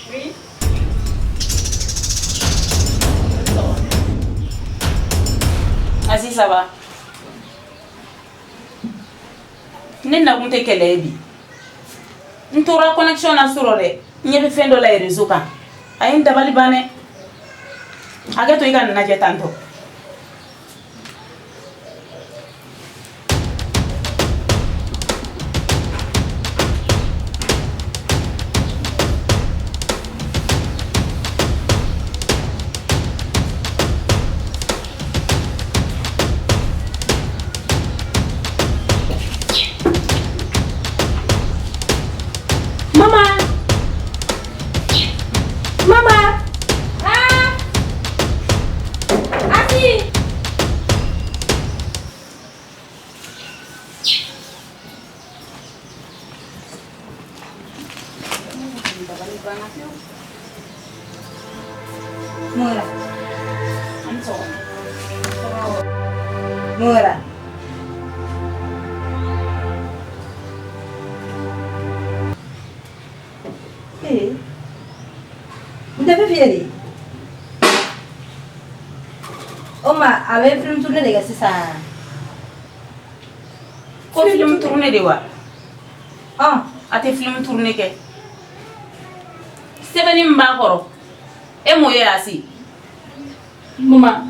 Oui. Asi ça va. Ne na kun tɛ kɛlɛ ye bi. N tora connexion na sɔrɔ dɛ. N ɲɛ bɛ fɛn dɔ la réseau kan. A ye n dabali ban dɛ. Hakɛ to i ka nin lajɛ tantɔ. Mura. Anso. Mura. Udah Fieri. Oma, awe film tourné de gasi sa. Ko film tourné de wa? Ah, ate film tourné ke. Sebeni mba koro. E moye asi. Mama.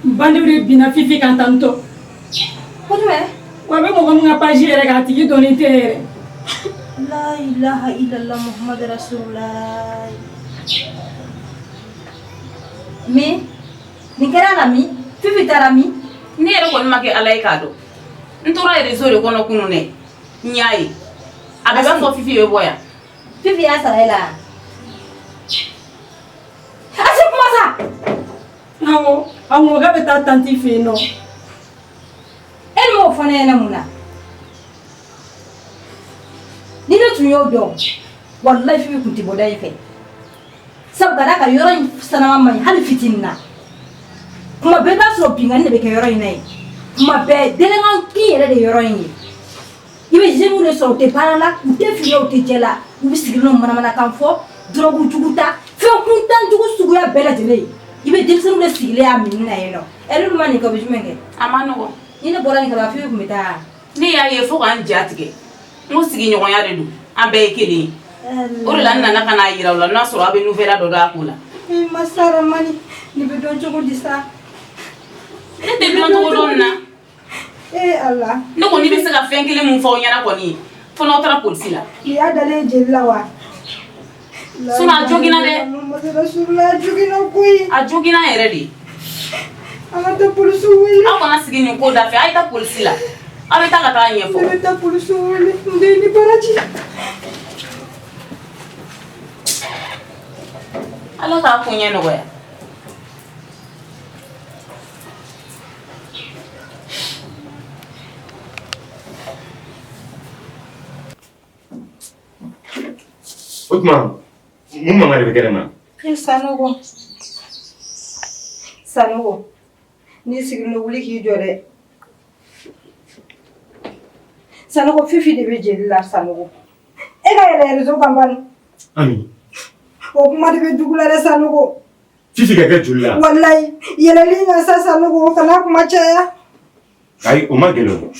Bandure bina fifi kan tanto. Ko dwe? Wa be mo nga page yere ga tigi doni tere. La ilaha illallah Muhammad Rasulullah. Me ni kera lami, fifi tarami. Ni yɛrɛ kɔni ma kɛ Ala ye k'a dɔn. N tora réseau de kɔnɔ kunun dɛ. N y'a ye. A bɛ fɔ Fifi bɛ bɔ yan. Fifi y'a sara e la. Asi kuma sa. Awo ga be taa tanti fe no. E m'o fɔ ne ɲɛna mun na? Ni ne tun y'o dɔn, wallahi Fifi kun tɛ bɔ da i fɛ. Sabu ka da ka yɔrɔ in sanama man ɲi hali fitinin na. Kuma bɛɛ b'a sɔrɔ binkani de bɛ kɛ yɔrɔ in na ye. Kuma bɛɛ délinquant yɛrɛ de yɔrɔ in ye. I bɛ jeunes de sɔrɔ u tɛ baara la, u tɛ fili u tɛ jɛ la, u bɛ sigilen manamanakan fɔ, drogue jugu ta, fɛn kuntan jugu suguya bɛɛ lajɛlen. I bɛ denmisɛnninw de sigilen y'a minɛ na yen nɔ. Elle dun ma nin kɛ o bɛ jumɛn kɛ? A ma nɔgɔn. Ni ne bɔra nin kaba Fifi kun bɛ taa. Ne y'a ye fo k'an ja tigɛ. N ko sigiɲɔgɔnya de don. An bɛɛ ye kelen ye. O de la n nana ka n'a yira u la n'a sɔrɔ a bɛ nouvelle dɔ d'a ko la. Masara mani, ni bɛ dɔn cogo di sa? Ne tɛ dɔn cogo dɔn nin na. Allah. Ne kɔni bɛ se ka fɛn kelen mun fɔ aw ɲɛna kɔni fo n'aw taara polisi la. Ni y'a dalen jeli la wa? Sinon a joginna dɛ. Rasulullah joginna koyi. A joginna yɛrɛ de. An ka taa polisi wele. Aw kana sigi nin ko da fɛ a ye taa polisi la. Aw bɛ taa ka taa ɲɛfɔ. Ne bɛ taa polisi wele. N den ni baraji. Ala k'a kun ɲɛ nɔgɔya. O tuma mun mankan de bɛ kɛnɛ ma? Sanogo, n'i sigilen don wuli k'i jɔ dɛ. Sanogo, Fifi de bɛ jeli la Sanogo. E ka yɛlɛ réseau kan bani. Ami. O kuma de bɛ dugu la dɛ Sanogo. Fifi ka kɛ joli la? Wallahi, yɛlɛli ɲa sa Sanogo, kana kuma caya. Ayi, o ma gɛlɛn o.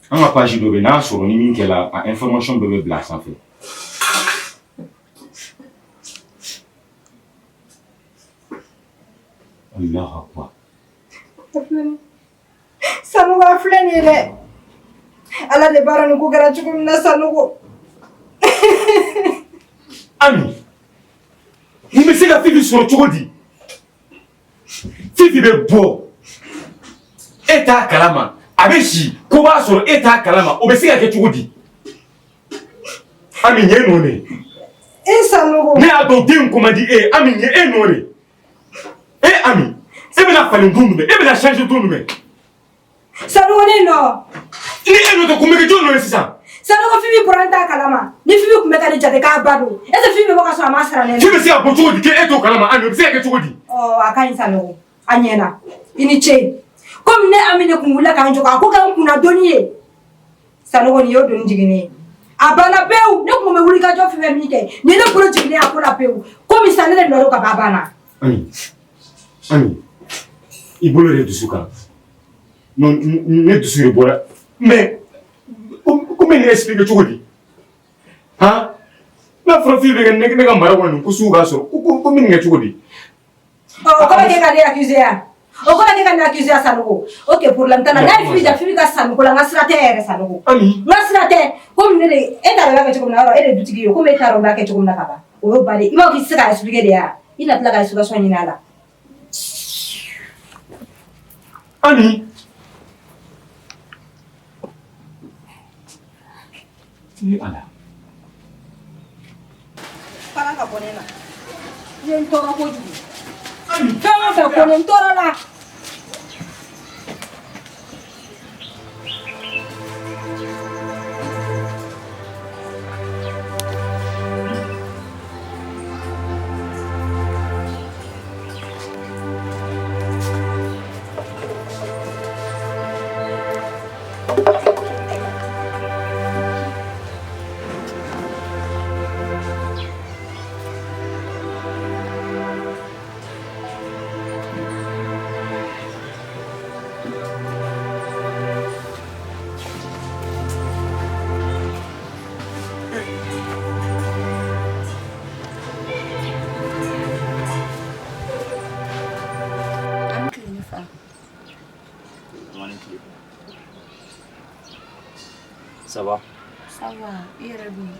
An ka page dɔ bɛ n'a sɔrɔ ni min kɛla a information bɛɛ bɛ bila a sanfɛ. Allahu akbar. Sanogo a filɛ nin ye dɛ. Ala de baara nin ko kɛra cogo min na Sanogo. Ami, mun bɛ se ka Fifi sɔrɔ cogo di? Fifi bɛ bɔ. E t'a kalama. A bɛ si ko b'a sɔrɔ e t'a kalama. O bɛ se ka kɛ cogo di? Ami, nin ye nɔ de. E Sanogo. Ne y'a dɔn den ko man di e. Ami, nin ye e nɔ de. Ami, e bɛna falen don jumɛn? E bɛna changer don jumɛn? Sanogo ne nɔ. Ni e nɔ tɛ kun bɛ kɛ jɔn nɔ ye sisan? Sanogo Fifi bɔra n t'a kalama. Ni Fifi kun bɛ ka nin jate k'a ba don. Est-ce que Fifi bɛ bɔ ka sɔrɔ a ma sara ne la? Fifi bɛ se ka bɔ cogo di k'e t'o kalama? Ami, o bɛ se ka kɛ cogo di? A ka ɲi Sanogo. A ɲɛna. I ni ce. Comme ne Ami de kun wulila k'an jɔ, a ko k'an kunna dɔɔni ye. Sanogo nin y'o doni jiginnen ye. Abana peu ne ko me wuli ka jo fe mi ke ni ne ko jigni akula peu ko mi sanele ndoro ka babana Ami ibolo re dusuka non ne dusure bora mais comment il explique chogodi ha na profi be ne ga mara wonu ko suga so ko min nge chogodi o ko be ka ni accuser ya o ko be ka ni accuser ya sanugo OK pour l'entendre na fi ka sanugo la ngasira tere sanugo ami ngasira te ko min ne e da la ka chogom na ro e de dutigi yo ko me taro ba ka chogom na kaba o yo bale ima ki sika expliquer de ya ina tla ka suga so ni nala Ami ala para ka bonena yen tora ko jugu kama fa ko nen tora la Ça va? Ça va, il est bien.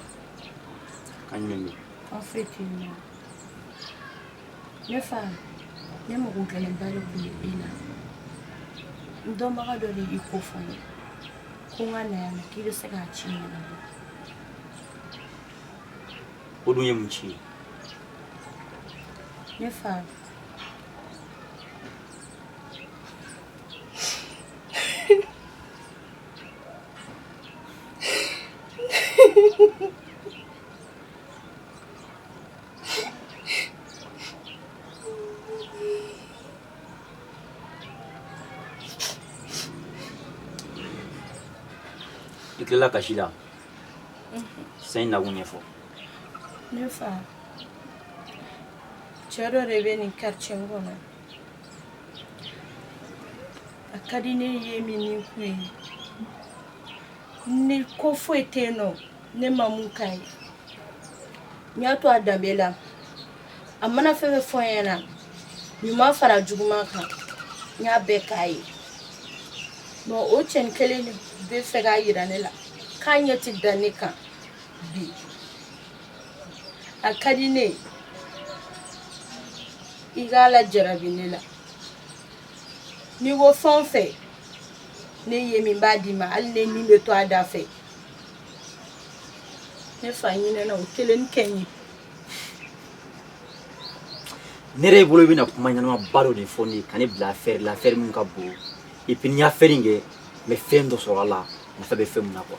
En fait, ne fa ne mo ko kelen balo ku ina ndo ma do le iko fa ko ngana ya ki do saka chi na O dun ye mun ci? ne fa Ikila kasi la. Sai na gun yefo. ne fa chero rebe ni quartier ngona akadi ne yemi ni ku ni ko foete no ne mamukai nyato adabela amana fefe foyena mi ma fara juguma kan nya be kai no o chen kele ni be fega yiranela kanyeti danika bi akadi ne igala jarabinela ni wo fonfe ne yemi badima alle ni be to adafe ne fanyine na o kelen kenyi Nere bolo bina kuma nyama balo de foni kane bla faire mun ka bo et puis nya feringe me fendo so la na fa be fem na ko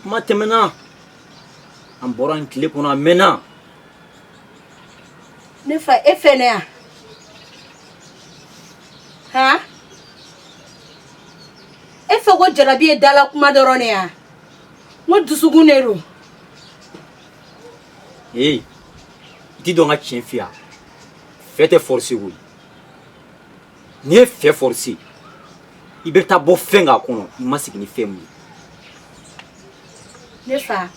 kuma temena am boran kile kuna mena ne fa efenea ha efe go jarabi dala kuma dorone ya mo dusugunero ti do nga chien fia fete forcer oui ni fait forcer ibeta bo fenga kono masiki ni femu ne fa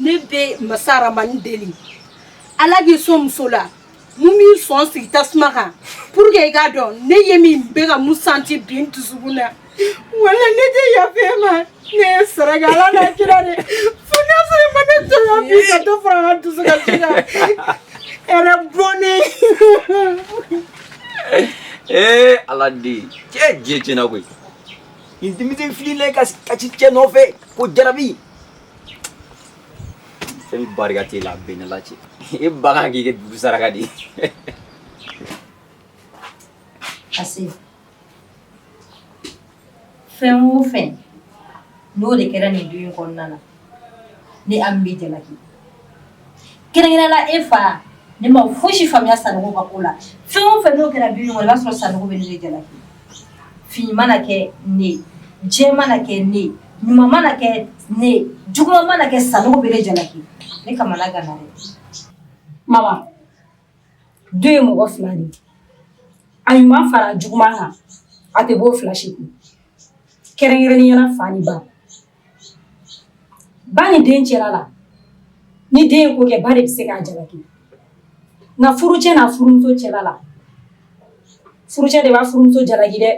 ne be masara man deli alagi somsola mumi son si tasmaka pour que ga don ne yemi be ga musanti bin tusuguna wala ne de ya fema ne saragala na kirare funa so mane to ya bi ka to franga tusuga kira era boni aladi je na koy intimité file ka ci no fe ko jarabi semi bargati la benela ci e baga gi ke busara di Assez. Fɛn o fɛn n'o de kɛra nin du in kɔnɔna na ni an bɛ jalaki kɛrɛnkɛrɛnnenya la e fa ne ma fosi faamuya Sanogo ka ko la fɛn o fɛn n'o kɛra du in kɔnɔ i b'a sɔrɔ Sanogo bɛ ne de jalaki fini mana kɛ ne jɛ mana kɛ ne ɲuman mana kɛ ne juguman mana kɛ sanogo bɛ ne jalaki ne kamana gana dɛ. Mama, do ye mɔgɔ fila de a ɲuman fara juguman kan a tɛ b'o fila si kun kɛrɛnkɛrɛnniyala fa ni ba ba ni den cɛla la ni den ye ko kɛ ba de bɛ se k'a jalaki nka furucɛ n'a furumuso cɛla la furucɛ de b'a furumuso jalaki dɛ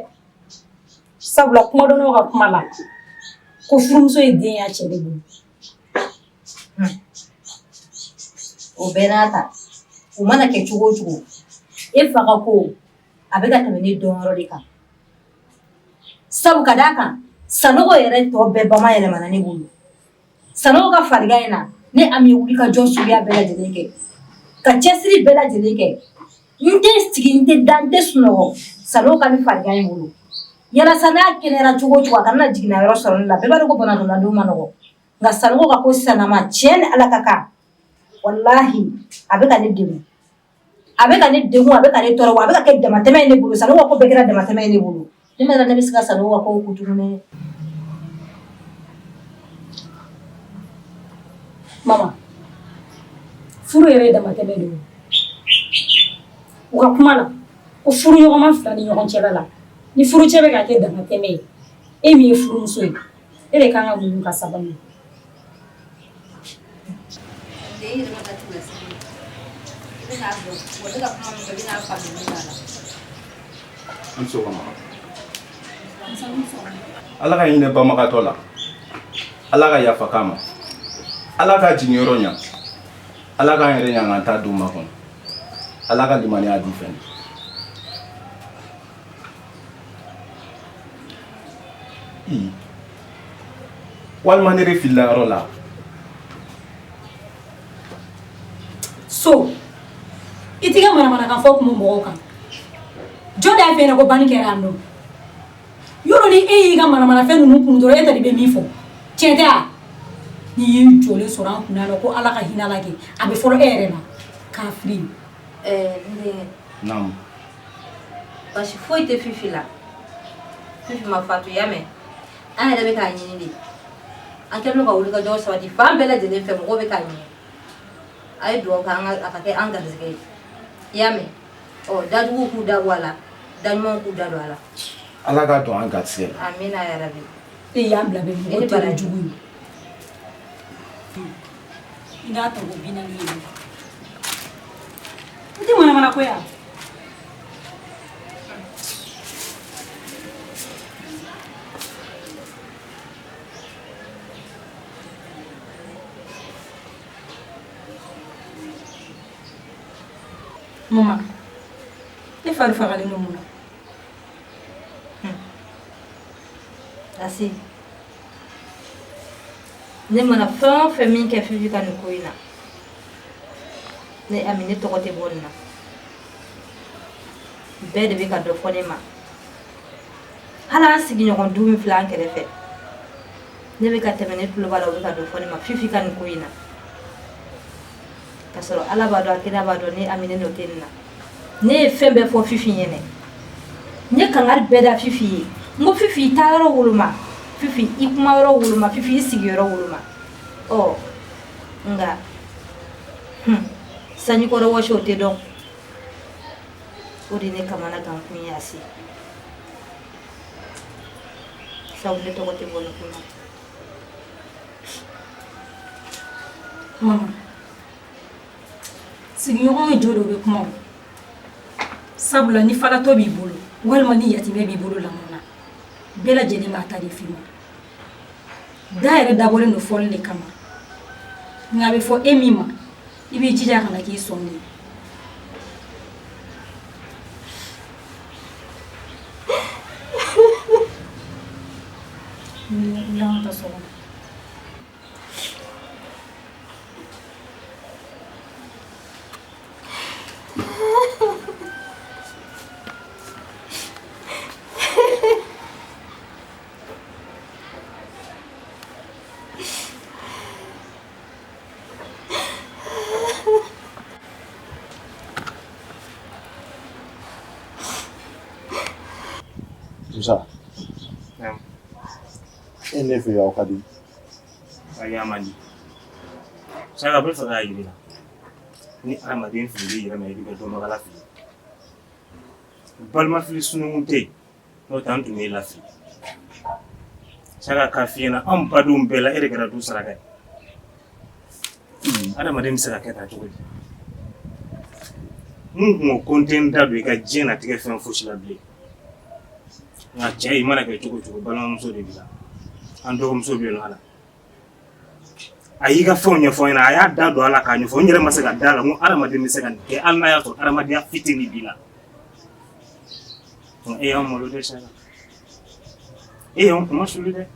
sabula kumadɔnnaw ka kuma la ko furumuso ye den y'a cɛ de bolo. O bɛɛ n'a ta o mana kɛ cogo o cogo e fa ka ko a bɛ ka tɛmɛ ne dɔnyɔrɔ de kan sabu ka d'a kan sanogo yɛrɛ tɔ bɛɛ bama yɛlɛmana ne bolo sanogo ka farigan in na ne Ami wuli ka jɔ suguya bɛɛ lajɛlen kɛ ka cɛsiri bɛɛ lajɛlen kɛ n tɛ sigi n tɛ da n tɛ sunɔgɔ sanogo ka ni farigan in bolo yalasa n'a kɛnɛyara cogo o cogo a kana jiginna yɔrɔ sɔrɔ ne la bɛɛ b'a dɔn ko banadonladon ma nɔgɔ nka sanogo ka ko sisanama tiɲɛ ni Ala ka kan wallahi a bɛ ka ne degun a bɛ ka ne degun a bɛ ka ne tɔɔrɔ wa a bɛ ka kɛ damatɛmɛ ye ne bolo sanogo ka ko bɛɛ kɛra damatɛmɛ ye ne bolo ne ma dɔn ne bɛ se ka sanogo ka ko kun tuguni. Mama, furu yɛrɛ ye damatɛmɛ de ye u ka kuma la ko furu ɲɔgɔnma fila ni ɲɔgɔn cɛla la ni furucɛ bɛ ka kɛ damatɛmɛ ye e min ye furumuso ye e de kan ka muɲu ka sabali. Ala ka hinɛ bamagatɔ la Ala ka yafa k'a ma Ala ka jiginyɔrɔ ɲa Ala k'an yɛrɛ ɲa k'an ta d'u ma kɔnɔ Ala ka limaniya di fɛnɛ. Walima ne de filila yɔrɔ la So i tɛ ka manamanakan fɔ kuma mɔgɔw kan jɔn de y'a fɛ ɲɛna ko banni kɛra yan nɔ yɔrɔ ni e y'i ka manamanafɛn ninnu kun dɔrɔn e tɛ de bɛ min fɔ tiɲɛ tɛ wa n'i y'i jɔlen sɔrɔ an kunna la ko Ala ka hinɛ la kɛ a bɛ fɔlɔ e yɛrɛ la k'a fili. n denkɛ. Naamu. Basi foyi tɛ Fifi la Fifi ma fatu ya mɛn an yɛrɛ bɛ k'a ɲini de an kɛlen don ka wuli ka jɔ sabati fan bɛɛ lajɛlen fɛ mɔgɔw bɛ k'a ɲini a ye dugawu kɛ a ka kɛ an garisɛgɛ ye i y'a mɛn dajuguw k'u da bɔ a la daɲumanw k'u da don a la. Ala ka don an garisɛgɛ la. Amina yarabi. E y'an bila bɛ mɔgɔ tɛ jugu ye i n'a tɔgɔ 40 ye n tɛ manamana ko ya. Mama, e fari fagalen don mun na? Asi ne mana fɛn o fɛn min kɛ Fifi ka nin ko in na ne Ami ne tɔgɔ tɛ bɔ nin na bɛɛ de bɛ ka dɔ fɔ ne ma hali an sigiɲɔgɔn du min filɛ an kɛrɛfɛ ne bɛ ka tɛmɛ ne tulo b'a la o bɛ ka dɔ fɔ ne ma Fifi ka nin ko in na k'a sɔrɔ Ala b'a dɔn a kira b'a dɔn ne Ami ne nɔ tɛ nin na ne ye fɛn bɛɛ fɔ Fifi ɲɛnɛ n ye kangari bɛɛ da Fifi ye n ko Fifi i taa yɔrɔ woloma Fifi i kuma yɔrɔ woloma Fifi i sigi yɔrɔ woloma nga sanji kɔrɔ wɔsi o tɛ dɔn o de ne kamana gan kun ye Asi sabu ne tɔgɔ tɛ bɔ ne kun na. Mama, sigiɲɔgɔn ye jɔ dɔ bɛ kuma o sabula ni falatɔ b'i bolo walima ni yatimɛ b'i bolo lamɔ na bɛɛ lajɛlen b'a ta de f'i ma da yɛrɛ dabɔlen don fɔli de kama nka a bɛ fɔ e min ma i b'i jija kana k'i sɔn de N'an ka so kɔnɔ. Musa. E ne fɛ aw ka di. Ayi man di. Saga bɛ fɛ k'a yiri la. Ni adamaden fili yɛrɛ ma i bɛ kɛ dɔnbaga fili. Balima fili sunungun tɛ yen n'o tɛ an tun bɛ lafili. Saga k'a f'i ɲɛna anw badenw bɛɛ la e de kɛra du saraka ye. Adamaden bɛ se ka kɛ tan cogo di? Mun kun ko n tɛ n da don i ka diɲɛ natigɛ fɛn fosi la bilen. Nka cɛ i mana kɛ cogo o cogo balimamuso de b'i la. An dɔgɔmuso bɛ yen nɔ ala. A y'i ka fɛnw ɲɛfɔ n ɲɛna a y'a da don a la k'a ɲɛfɔ n yɛrɛ ma se ka da la n ko adamaden bɛ se ka nin kɛ hali n'a y'a sɔrɔ adamadenya fitinin b'i la. E y'anw malo dɛ Saga. E y'anw kuma suli dɛ.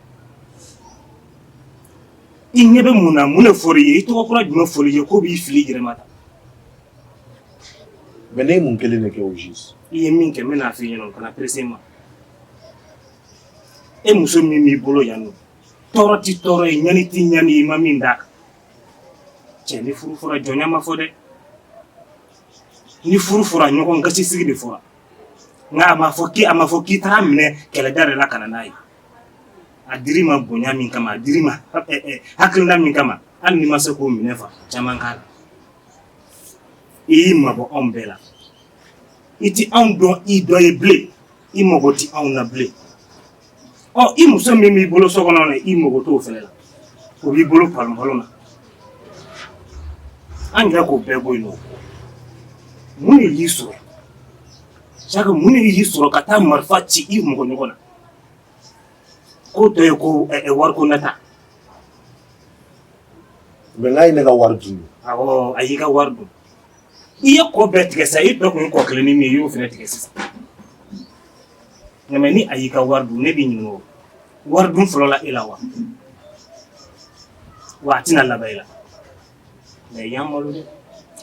I ɲɛ bɛ mun na mun de fɔr'i ye i tɔgɔ kura jumɛn fɔr'i ye ko b'i fili yɛrɛma ta. Mais ne ye mun kelen de kɛ o juste. I ye min kɛ n bɛna f'i ɲɛna o kana pressé n ma. E muso min b'i bolo yan nɔ tɔɔrɔ ti tɔɔrɔ ye ɲani ti ɲani i ma min d'a kan. Cɛ ni furu fɔra jɔnya ma fɔ dɛ. Ni furu fɔra ɲɔgɔn gasi sigi de fɔra. Nka a ma fɔ k'i taara minɛ kɛlɛda de la ka na n'a ye. A dir'i ma bonya min kama a dir'i ma hakilina min kama hali n'i ma se k'o minɛ fa caman k'a la. I y'i mabɔ anw bɛɛ la. I ti anw dɔn i dɔ ye bilen i mago ti anw na bilen. I muso min b'i bolo so kɔnɔ na i mago t'o fɛnɛ la. O b'i bolo palon na. An yɛrɛ k'o bɛɛ bɔ yen nɔ. Mun de y'i sɔrɔ? Saga mun de y'i sɔrɔ ka taa marifa ci i mɔgɔ ɲɔgɔn na? Ko dɔ ye ko wariko nata. Mais n'a ye ne ka wari dun. Awɔ a y'i ka wari dun. I ye kɔ bɛɛ tigɛ sa i dɔ kun ye kɔ kelen ni min ye i y'o fɛnɛ tigɛ sisan. Nka ni a y'i ka wari dun ne b'i ɲininka o wari dun fɔlɔ la e la wa? Wa a tɛna laban i la. Mais i y'an malo dɛ.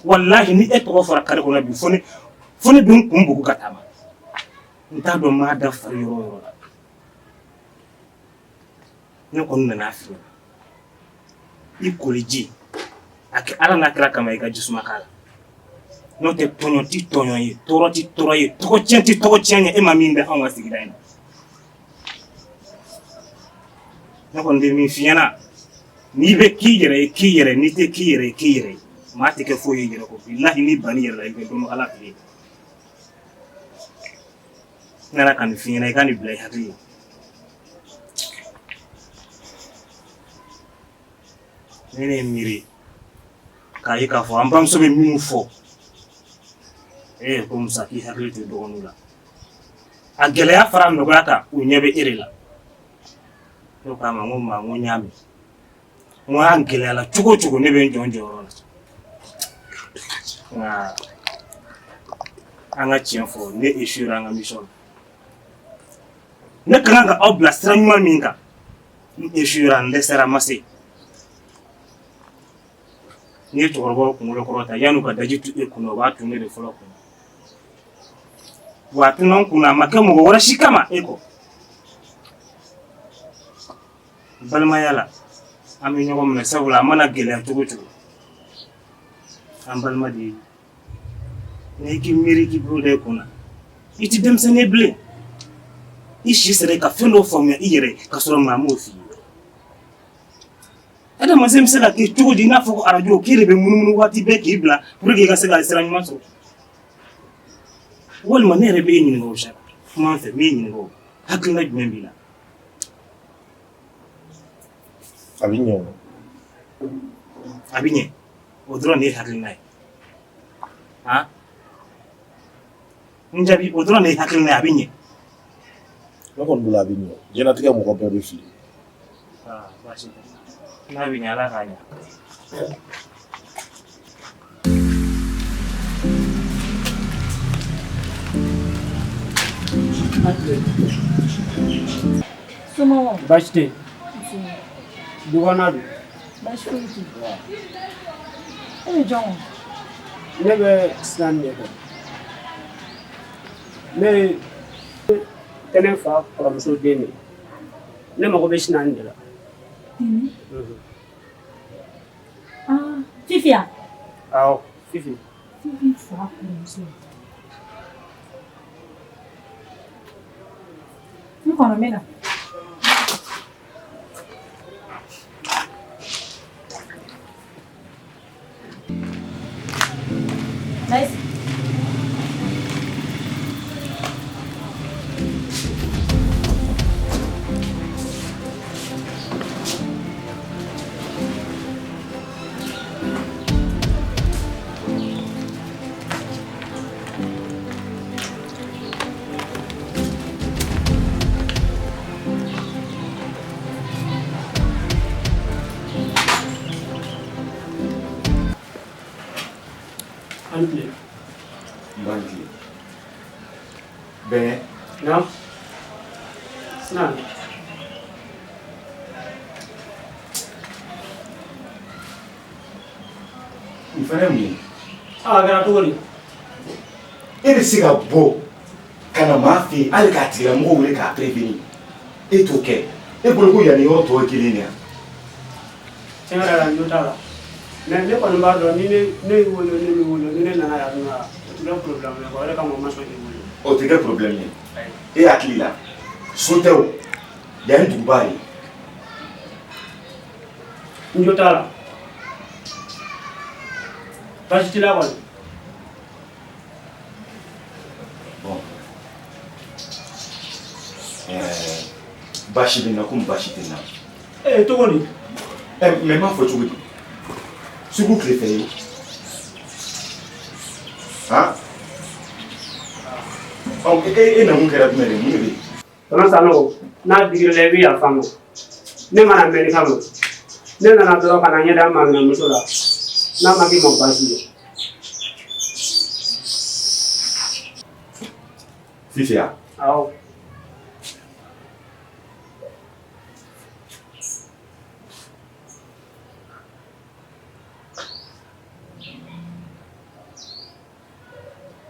Walahi ni e tɔgɔ fɔra kare kɔnɔ bi fo ne dun kun bugu ka taama. N t'a dɔn maa da fari yɔrɔ o yɔrɔ la. Ne kɔni nana f'i ɲɛna. I koli ji a kɛ ala n'a kɛra kama i ka jisuma k'a la. N'o tɛ tɔɲɔ ti tɔɲɔ ye tɔɔrɔ ti tɔɔrɔ ye tɔgɔ tiɲɛ ti tɔgɔ tiɲɛ ye e ma min bɛ anw ka sigida in na. Ne kɔni bɛ min f'i ɲɛna n'i bɛ k'i yɛrɛ ye k'i yɛrɛ n'i tɛ k'i yɛrɛ ye k'i yɛrɛ ye maa tɛ kɛ foyi ye yɛrɛ ko bilahi n'i banni yɛrɛ la i bɛ dɔn ala fɛ yen. N nana ka nin f'i ɲɛna i ka nin bila i hakili la. Ne ye miiri k'a ye k'a fɔ an bamuso bɛ minnu fɔ ko Musa k'i hakili to dɔgɔninw la. A gɛlɛya fara nɔgɔya kan u ɲɛ bɛ e de la. Ne k'a ma n ko maa n ko n y'a mɛn. N ko an gɛlɛyala cogo o cogo ne bɛ n jɔ n jɔyɔrɔ la. Nka an ka tiɲɛ fɔ ne échouera an ka mission na. Ne ka kan ka aw bila sira ɲuman min kan n échouera n dɛsɛra n ma se. N'i ye cɛkɔrɔbaw kunkolo kɔrɔ ta yan'u ka daji tu e kunna o b'a tun ne de fɔlɔ kunna. Wa a tunna n kunna a ma kɛ mɔgɔ wɛrɛ si kama e kɔ. Balimaya la an bɛ ɲɔgɔn minɛ sabula a mana gɛlɛya cogo o cogo an balima de ye. N'i k'i miiri k'i bolo da i kun na i ti denmisɛnnin ye bilen. I si sera ka fɛn dɔ faamuya i yɛrɛ ye k'a sɔrɔ maa m'o f'i ye. Adamaden bɛ se ka kɛ cogo di i n'a fɔ ko arajo k'e de bɛ munumunu waati bɛɛ k'i bila pour que i ka se ka sira ɲuman sɔrɔ. Walima ne yɛrɛ bɛ e ɲininka o Saga kuma an fɛ n b'e ɲininka o hakilina jumɛn b'i la? A bɛ ɲɛ o. A bɛ ɲɛ o dɔrɔn de ye hakilina ye. Han? N jaabi o dɔrɔn de ye hakilina ye a bɛ ɲɛ. Ne kɔni bolo a bɛ ɲɛ diɲɛlatigɛ mɔgɔ bɛɛ bɛ fili. Baasi tɛ. N'a bɛ ɲɛ ala k'a ɲɛ. Somɔgɔw baasi tɛ yen du kɔnɔna don baasi foyi tɛ yen e bɛ jɔn ne bɛ siran de kɔ ne ye tɛnɛ fa kɔrɔmuso den de ne mago bɛ sinani de la. Fifi ya? Awɔ Fifi. Fifi fa kɔrɔmuso. kɔnɔ mena. Nice. Banji. Ben. No. Snap. Il fana mun ye? A kɛra cogo di? E bɛ se ka bɔ ka na maa fɛ yen hali k'a tigilamɔgɔ wele k'a prévenir e t'o kɛ e bolo ko yanni yɔrɔ tɔ ye kelen de yan. Tiɲɛ yɛrɛ la n jo t'a la mais ne kɔni b'a dɔn ni ne y'i wele ne b'i wele ni ne nana yan nɔ o tɛ kɛ problème ye quoi o de kama n ma sɔn k'i wele. O tɛ kɛ problème ye e hakili la so tɛ o yan ye duguba ye. N jo t'a la baasi t'i la kɔni. Bon baasi bɛ n na komi baasi tɛ n na. Cogo di? Mais m'a fɔ cogo di? Sugu tile fɛ ye han e na mun kɛra jumɛn de mun de bɛ yen? Tɔnɔ Sanogo n'a digir'i la i bɛ yafa n ma ne mana mɛn ni kama ne nana dɔrɔn ka na ɲɛ da maminamuso la n'a ma k'i ma baasi ye. Fifi ya? Awɔ.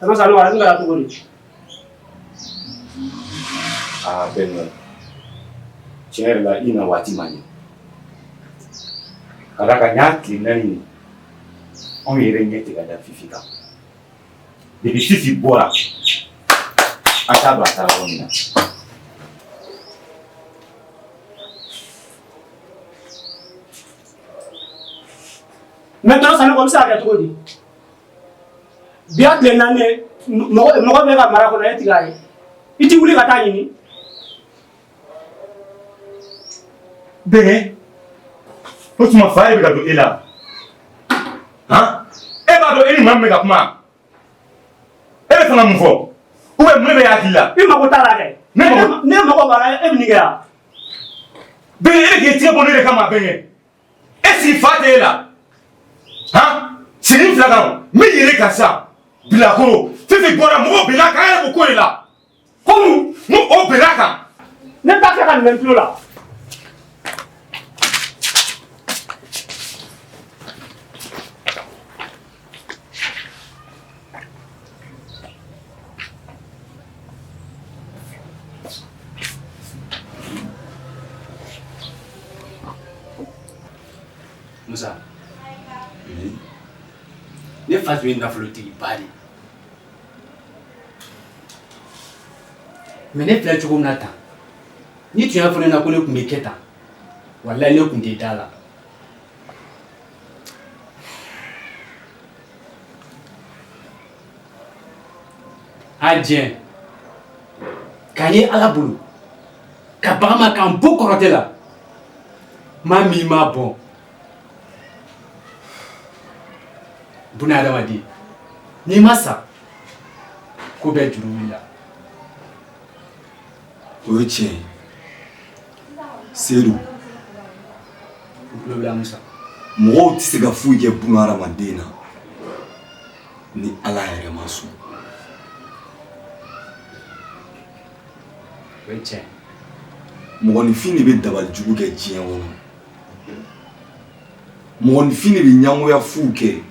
Tɔnɔ Sanogo a dun kɛra cogo di? Bɛn tiɲɛ yɛrɛ la i na waati ma ɲɛ ka d'a kan n y'a tile 4 ye anw yɛrɛ ɲɛ tɛ ka da Fifi kan depuis Fifi bɔra an t'a dɔn a taara yɔrɔ min na. Mais Tɔnɔ Sanogo bɛ se ka kɛ cogo di? Bi a tile 4 ye mɔgɔ bɛ ka mara kɔnɔ e tɛ k'a ye i t'i wuli ka taa ɲini. Bɛnkɛ o tuma fa yɛrɛ bɛ ka don e la han e b'a dɔn e ni maa min bɛ ka kuma e bɛ fɛ ka mun fɔ ou bien mun de bɛ hakili la? I mago t'a la kɛ ne mago b'a la e bɛ nin kɛ wa? Bɛnkɛ e de k'i tigɛ bɔ ne de kama Bɛnkɛ e sigi fa tɛ e la han sigi fila kan n bɛ yɛlɛ kan sisan bilakoro Fifi bɔra mɔgɔw binna kan e yɛrɛ b'o ko de la komi n ko o binna kan ne t'a fɛ ka nin mɛn tulo la. Musa, ne fa tun ye nafolotigiba de mais ne filɛ cogo min na tan ni tun y'a fɔ ne na ko ne tun bɛ kɛ tan walahi ne tun tɛ da la. A diɲɛ k'a ye Ala bolo ka bagan ma k'an bɔ kɔrɔtɛ la maa min m'a bɔn buna adamaden n'i ma sa ko bɛɛ juru wulila. O ye tiɲɛ ye Seydou tulo b'i la Musa. mɔgɔw tɛ se ka foyi kɛ buna adamaden na ni Ala yɛrɛ ma sɔn. O ye tiɲɛ. mɔgɔninfin de bɛ dabali jugu kɛ diɲɛ kɔnɔ mɔgɔninfin de bɛ ɲangoya fu kɛ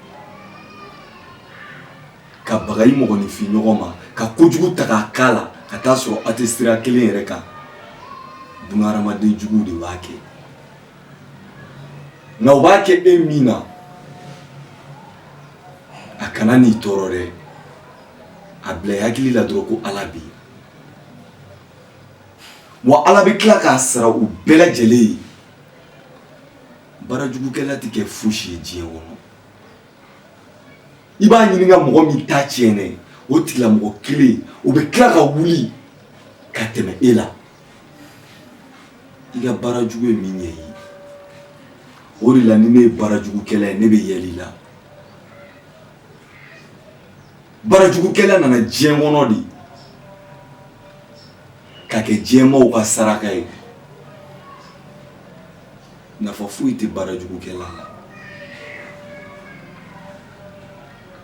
ka baga i mɔgɔninfin ɲɔgɔn ma ka kojugu ta k'a k'a la ka taa sɔrɔ a tɛ sira kelen yɛrɛ kan buna adamaden juguw de b'a kɛ nka u b'a kɛ e min na a kana n'i tɔɔrɔ dɛ a bila i hakili la dɔrɔn ko Ala bɛ yen wa ala bɛ tila k'a sara u bɛɛ lajɛlen ye baarajugukɛla tɛ kɛ fosi ye diɲɛ kɔnɔ i b'a ɲininka mɔgɔ min ta tiɲɛ o tigilamɔgɔ kelen o bɛ tila ka wuli ka tɛmɛ e la i ka baarajugu ye min ɲɛ ye o de la ni ne ye baarajugukɛla ye ne bɛ yɛlɛ i la baarajugukɛla nana diɲɛ kɔnɔ de ka kɛ diɲɛmaaw ka saraka ye nafa foyi tɛ baarajugukɛla la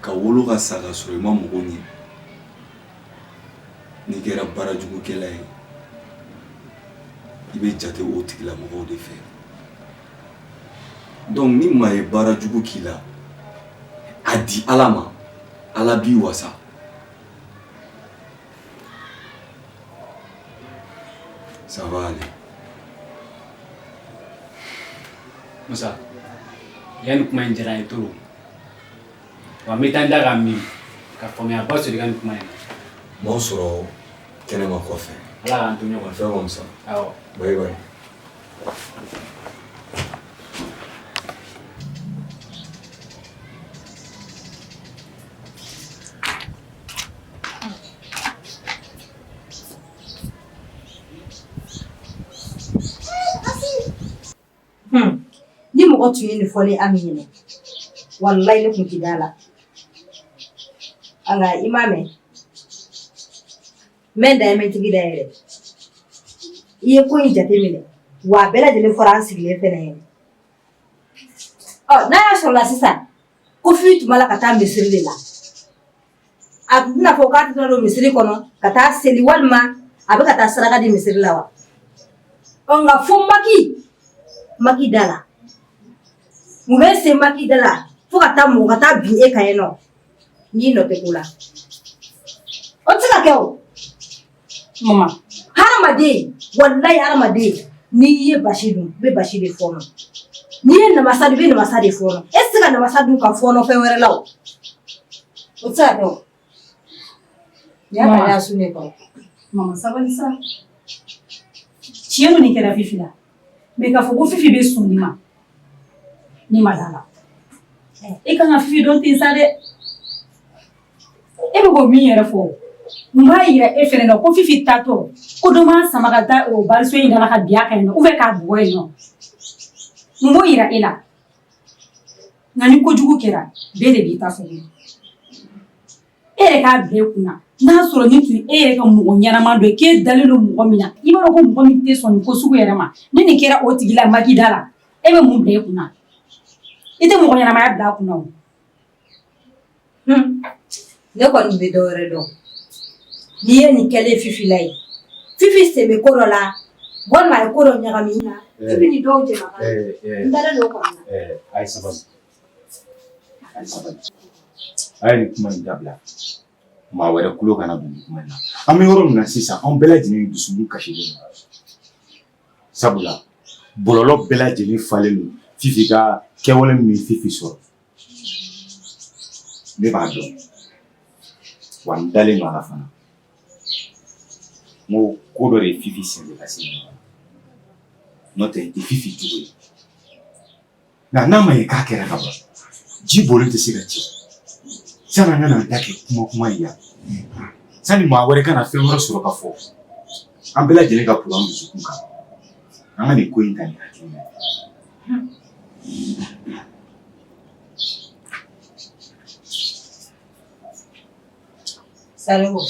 ka wolo ka sa ka sɔrɔ i ma mɔgɔ ɲɛ n'i kɛra baarajugukɛla ye i bɛ jate o tigilamɔgɔw de fɛ donc ni maa ye baarajugu k'i la a di ala ma ala b'i wasa ça va aller Musa yani kuma in diyara n ye trop wa n bɛ taa n da ka min ka faamuyaba sɔrɔ i ka nin kuma in na m'aw sɔrɔ kɛnɛma kɔfɛ ala k'an to ɲɔgɔn fɛ fɛn comme ça awɔ bye bye ni mɔgɔ tun ye nin fɔlen Ami ɲɛna wallahi ne tun tɛ da la nka i m'a mɛn n bɛ dayirimɛtigi da yɛrɛ i ye ko in jateminɛ wa a bɛɛ lajɛlen fɔra an sigilen fɛnɛ ɲɛna n'a y'a sɔrɔ la sisan ko Fifi tun b'a la ka taa misiri de la a bɛna fɔ k'a tɛ taa don misiri kɔnɔ ka taa seli walima a bɛ ka taa saraka di misiri la wa nka fo Maki da la mun bɛ se Maki da la fo ka taa mɔgɔ ka taa bin e kan yen nɔ n'i nɔ tɛ ko la o tɛ se ka kɛ o mama hadamaden wallahi hadamaden n'i ye basi dun i bɛ basi de fɔɔnɔ n'i ye namasa dun i bɛ namasa de fɔɔnɔ e tɛ se ka namasa dun ka fɔɔnɔ fɛn wɛrɛ la o tɛ se ka kɛ o n'i y'a ta ne y'a su ne kɔrɔ mama sabali sa tiɲɛ don nin kɛra Fifi la mais k'a fɔ ko Fifi bɛ sɔn nin ma ne ma d'a la e kan ka Fifi dɔn ten sa dɛ e bɛ k'o min yɛrɛ fɔ mun b'a yira e fɛnɛ na ko Fifi tatɔ ko dɔ m'a sama ka taa o bariso in da la ka bin a kan yen nɔ ou bien k'a bugɔ yen nɔ mun b'o yira e la nka ni kojugu kɛra bɛɛ de b'i ta fɔ e yɛrɛ k'a bila e kunna n'a sɔrɔ ni tun e yɛrɛ ka mɔgɔ ɲɛnama dɔ ye k'e dalen don mɔgɔ min na i b'a dɔn ko mɔgɔ min tɛ sɔn nin ko sugu yɛrɛ ma ni nin kɛra o tigi la Maki da la e bɛ mun bila e kunna i tɛ mɔgɔ ɲɛnamaya bila a kunna o ne kɔni bɛ dɔ wɛrɛ dɔn n'i ye nin kɛlen Fifi la ye Fifi sen bɛ ko dɔ la walima a ye ko dɔ ɲagami na Fifi ni dɔw jɛma kan n dalen don o kɔnɔ a ye sabali a ye nin kuma in dabila maa wɛrɛ kulo kana don nin kuma in na an bɛ yɔrɔ min na sisan an bɛɛ lajɛlen dusukun kasilen don sabula bɔlɔlɔ bɛɛ lajɛlen falen don Fifi ka kɛwale min Fifi sɔrɔ ne b'a dɔn wa n dalen don a la fana n ko ko dɔ de ye Fifi sen bɛ ka se nin ma n'o tɛ n tɛ Fifi jugu ye nka n'a ma ye k'a kɛra ka ban ji bɔlen tɛ se ka ci sani an ka na da kɛ kuma ye yan sani maa wɛrɛ kana fɛn wɛrɛ sɔrɔ ka fɔ an bɛɛ lajɛlen ka kuru an dusukun kan an ka nin ko in ta nin hakilina Salimu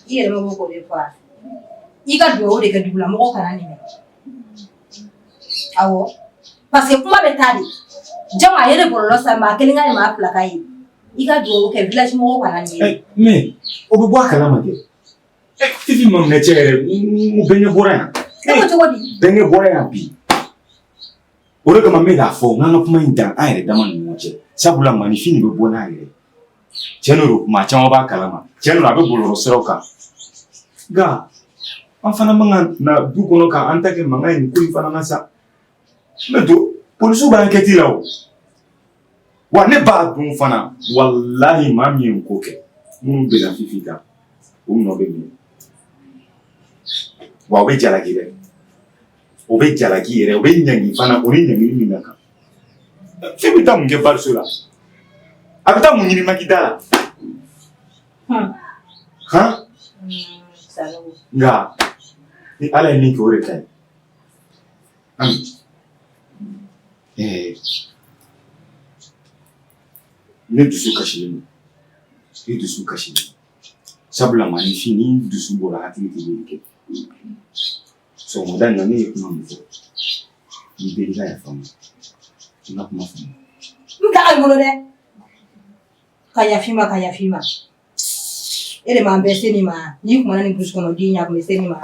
i yɛrɛ bɛ bɔ k'o de fɔ a i ka dugawu de kɛ dugulamɔgɔw kana nin mɛn awɔ parce que kuma bɛ taa de jamu a ye de bɔlɔlɔ sanfɛ a kelen ka ɲi maa fila ka ye i ka dugawu kɛ village mɔgɔw kana nin mɛn mais o bɛ bɔ a kalama kɛ Fifi ma minɛ cɛ yɛrɛ n bɛnkɛ bɔra yan e ko cogo di bɛnkɛ bɔra yan bi o de kama n bɛ k'a fɔ n k'an ka kuma in dan an yɛrɛ dama ni ɲɔgɔn cɛ sabula maninfin de bɛ bɔ n'a yɛrɛ tiɲɛ don maa caman b'a kalama tiɲɛ don a bɛ bɔlɔlɔ siraw kan nka an fana man ka na du kɔnɔ k'an ta kɛ mankan ye nin ko in fana na sa n bɛ to polisiw b'an kɛ ten la o wa ne b'a dun fana walahi maa min ye n ko kɛ minnu bɛ na Fifi kan o nɔ bɛ minɛ wa o bɛ jalaki dɛ o bɛ jalaki yɛrɛ o bɛ ɲangi fana o ni ɲangili min ka kan fɛn bɛ taa mun kɛ bariso la a bɛ taa mun ɲini makida la han nka ni ala ye min kɛ o de ka ɲi ne dusu kasilen don e dusu kasilen sabula maninfin ni dusu bɔra hakili tɛ wuli kɛ sɔgɔmada in na ne ye kuma min fɔ ni bɛɛ ka yafa ma n ka kuma faamu n t'a bolo dɛ ka yafi ma e de m'an bɛɛ se nin ma n'i kuma na nin burusi kɔnɔ den ɲa kun bɛ se nin ma